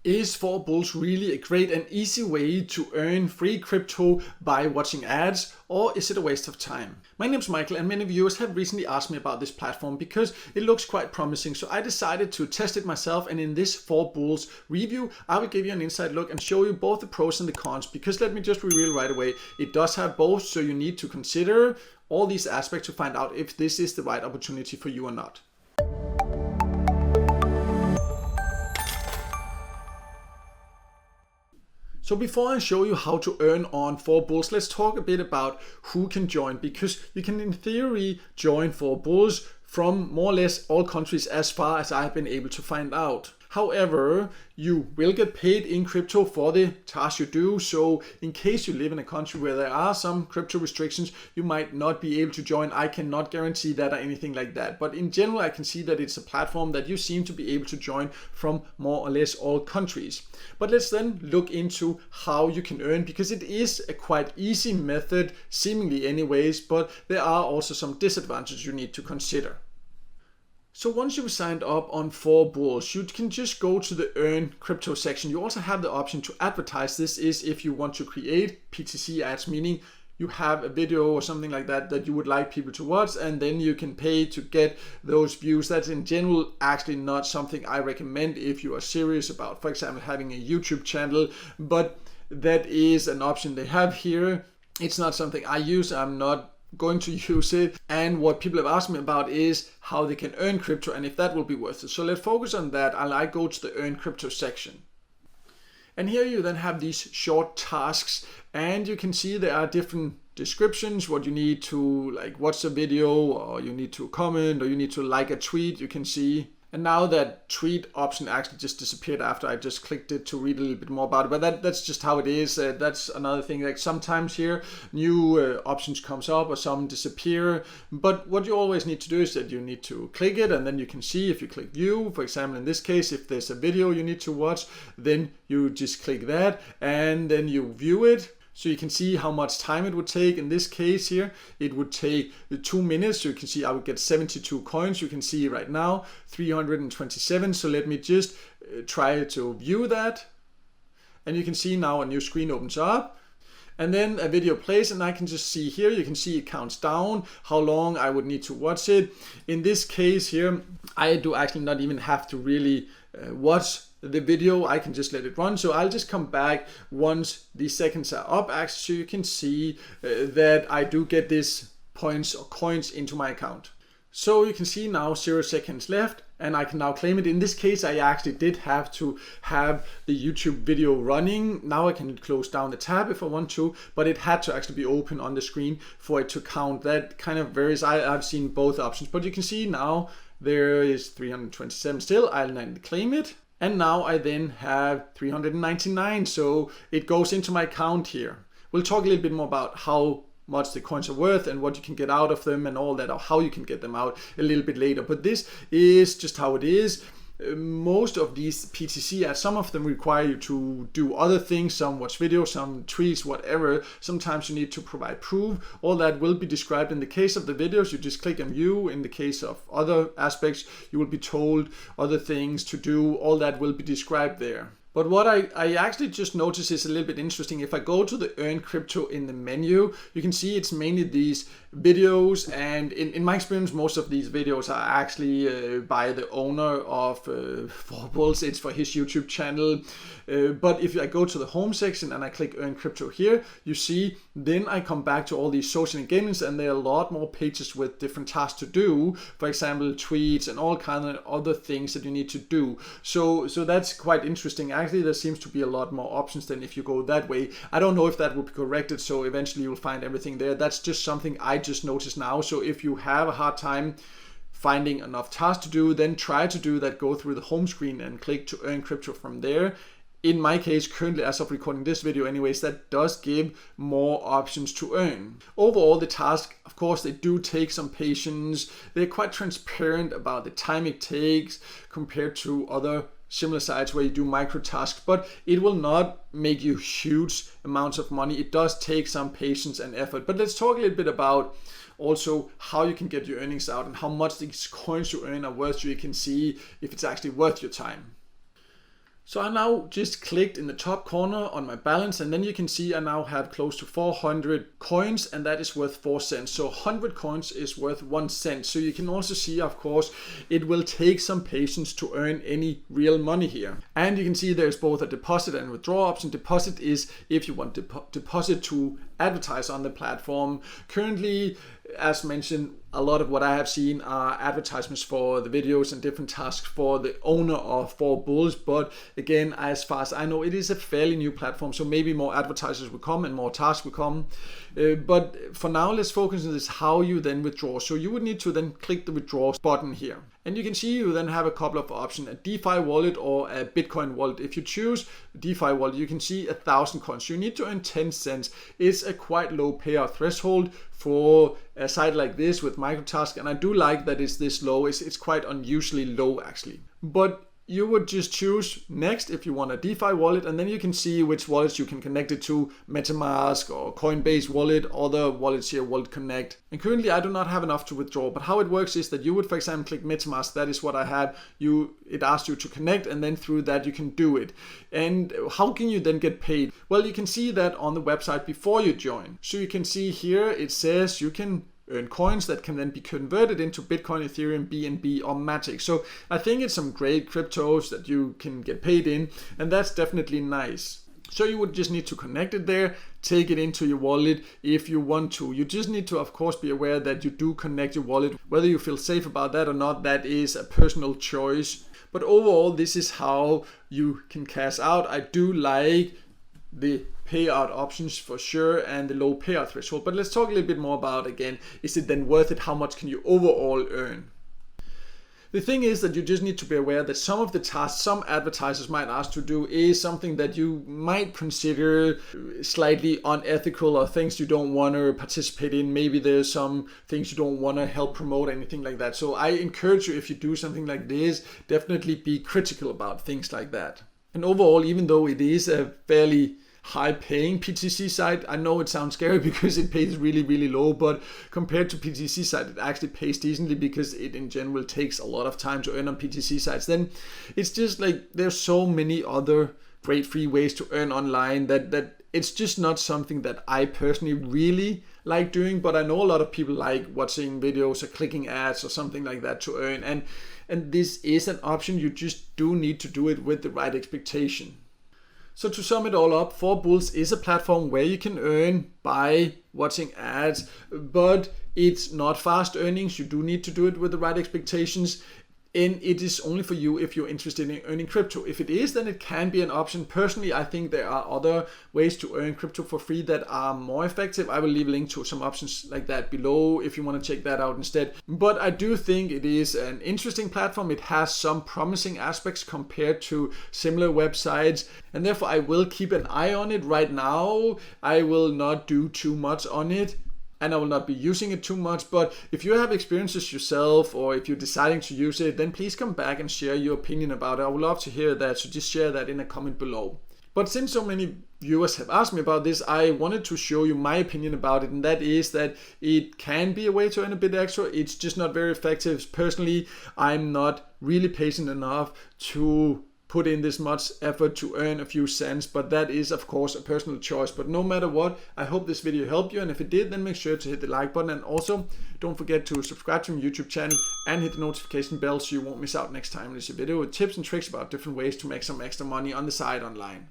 Is 4Bulls really a great and easy way to earn free crypto by watching ads, or is it a waste of time? My name is Michael, and many viewers have recently asked me about this platform because it looks quite promising, so I decided to test it myself, and in this 4Bulls review I will give you an inside look and show you both the pros and the cons, because let me just reveal right away, it does have both, so you need to consider all these aspects to find out if this is the right opportunity for you or not. So before I show you how to earn on 4Bulls, let's talk a bit about who can join, because you can in theory join 4Bulls from more or less all countries as far as I've been able to find out. However, you will get paid in crypto for the task you do, so in case you live in a country where there are some crypto restrictions, you might not be able to join. I cannot guarantee that or anything like that, but in general I can see that it's a platform that you seem to be able to join from more or less all countries. But let's then look into how you can earn, because it is a quite easy method, seemingly anyways, but there are also some disadvantages you need to consider. So once you've signed up on 4Bulls, you can just go to the Earn Crypto section. You also have the option to advertise. This is if you want to create PTC ads, meaning you have a video or something like that that you would like people to watch, and then you can pay to get those views. That's in general actually not something I recommend if you are serious about, for example, having a YouTube channel, but that is an option they have here. It's not something I use. I'm not going to use it, and what people have asked me about is how they can earn crypto and if that will be worth it. So let's focus on that, and I go to the Earn Crypto section. And here you then have these short tasks, and you can see there are different descriptions, what you need to like watch the video, or you need to comment, or you need to like a tweet, you can see. And now that tweet option actually just disappeared after I just clicked it to read a little bit more about it, but that's just how it is. That's another thing, like sometimes here new options comes up or some disappear, but what you always need to do is that you need to click it, and then you can see if you click view, for example in this case, if there's a video you need to watch, then you just click that and then you view it. So you can see how much time it would take. In this case here, it would take 2 minutes. So you can see I would get 72 coins. You can see right now 327. So let me just try to view that. And you can see now a new screen opens up. And then a video plays, and I can just see here, you can see it counts down how long I would need to watch it. In this case here, I do actually not even have to really watch the video, I can just let it run. So I'll just come back once the seconds are up, actually, so you can see that I do get this points or coins into my account. So you can see now 0 seconds left, and I can now claim it. In this case, I actually did have to have the YouTube video running. Now I can close down the tab if I want to, but it had to actually be open on the screen for it to count. That kind of varies. I've seen both options, but you can see now there is 327 still. I'll then claim it. And now I then have 399, so it goes into my account here. We'll talk a little bit more about how much the coins are worth and what you can get out of them and all that, or how you can get them out a little bit later. But this is just how it is. Most of these PTC ads, some of them require you to do other things, some watch videos, some tweets, whatever. Sometimes you need to provide proof. All that will be described. In the case of the videos, you just click on view. In the case of other aspects, you will be told other things to do. All that will be described there. But what I actually just noticed is a little bit interesting. If I go to the Earn Crypto in the menu, you can see it's mainly these videos, and in my experience most of these videos are actually by the owner of 4Bulls. It's for his YouTube channel. But if I go to the home section and I click Earn Crypto here, you see then I come back to all these social engagements, and there are a lot more pages with different tasks to do, for example tweets and all kind of other things that you need to do. So that's quite interesting. Actually, there seems to be a lot more options than if you go that way. I don't know if that will be corrected, so eventually you'll find everything there. That's just something I just noticed now. So if you have a hard time finding enough tasks to do, then try to do that. Go through the home screen and click to Earn Crypto from there. In my case, currently as of recording this video anyways, that does give more options to earn. Overall, the task, of course, they do take some patience. They're quite transparent about the time it takes compared to other similar sites where you do micro tasks, but it will not make you huge amounts of money. It does take some patience and effort. But let's talk a little bit about also how you can get your earnings out and how much these coins you earn are worth, so you can see if it's actually worth your time. So I now just clicked in the top corner on my balance, and then you can see I now have close to 400 coins, and that is worth 4 cents. So 100 coins is worth 1 cent. So you can also see, of course, it will take some patience to earn any real money here. And you can see there's both a deposit and withdraw option. Deposit is if you want deposit to advertise on the platform. Currently, as mentioned, a lot of what I have seen are advertisements for the videos and different tasks for the owner of 4Bulls. But again, as far as I know, it is a fairly new platform, so maybe more advertisers will come and more tasks will come. But for now, let's focus on this, how you then withdraw. So you would need to then click the withdraw button here. And you can see you then have a couple of options, a DeFi wallet or a Bitcoin wallet. If you choose DeFi wallet, you can see 1,000 coins. You need to earn 10 cents. It's a quite low payout threshold for a site like this with microtask, and I do like that it's this low. It's quite unusually low actually. But you would just choose next if you want a DeFi wallet, and then you can see which wallets you can connect it to, MetaMask or Coinbase wallet, other wallets here, Wallet Connect. And currently I do not have enough to withdraw, but how it works is that you would, for example, click MetaMask, that is what I had. It asks you to connect, and then through that you can do it. And how can you then get paid? Well, you can see that on the website before you join. So you can see here it says you can earn coins that can then be converted into Bitcoin, Ethereum, BNB, or Matic. So I think it's some great cryptos that you can get paid in, and that's definitely nice. So you would just need to connect it there, take it into your wallet if you want to. You just need to, of course, be aware that you do connect your wallet. Whether you feel safe about that or not, that is a personal choice. But overall, this is how you can cash out. I do like the payout options for sure and the low payout threshold. But let's talk a little bit more about, again, is it then worth it? How much can you overall earn? The thing is that you just need to be aware that some of the tasks some advertisers might ask to do is something that you might consider slightly unethical or things you don't want to participate in. Maybe there's some things you don't want to help promote, anything like that. So I encourage you, if you do something like this, definitely be critical about things like that. And overall, even though it is a fairly high paying PTC site, I know it sounds scary because it pays really, really low, but compared to PTC site, it actually pays decently because it in general takes a lot of time to earn on PTC sites. Then it's just like there's so many other great free ways to earn online that it's just not something that I personally really like doing, but I know a lot of people like watching videos or clicking ads or something like that to earn, and this is an option. You just do need to do it with the right expectation. So to sum it all up, 4Bulls is a platform where you can earn by watching ads, but it's not fast earnings. You do need to do it with the right expectations. And it is only for you if you're interested in earning crypto. If it is, then it can be an option. Personally, I think there are other ways to earn crypto for free that are more effective. I will leave a link to some options like that below if you want to check that out instead. But I do think it is an interesting platform. It has some promising aspects compared to similar websites, and therefore I will keep an eye on it. Right now, I will not do too much on it, and I will not be using it too much. But if you have experiences yourself, or if you're deciding to use it, then please come back and share your opinion about it. I would love to hear that, so just share that in a comment below. But since so many viewers have asked me about this, I wanted to show you my opinion about it, and that is that it can be a way to earn a bit extra. It's just not very effective. Personally, I'm not really patient enough to put in this much effort to earn a few cents, but that is of course a personal choice. But no matter what, I hope this video helped you, and if it did, then make sure to hit the like button, and also don't forget to subscribe to my YouTube channel and hit the notification bell so you won't miss out next time there's a video with tips and tricks about different ways to make some extra money on the side online.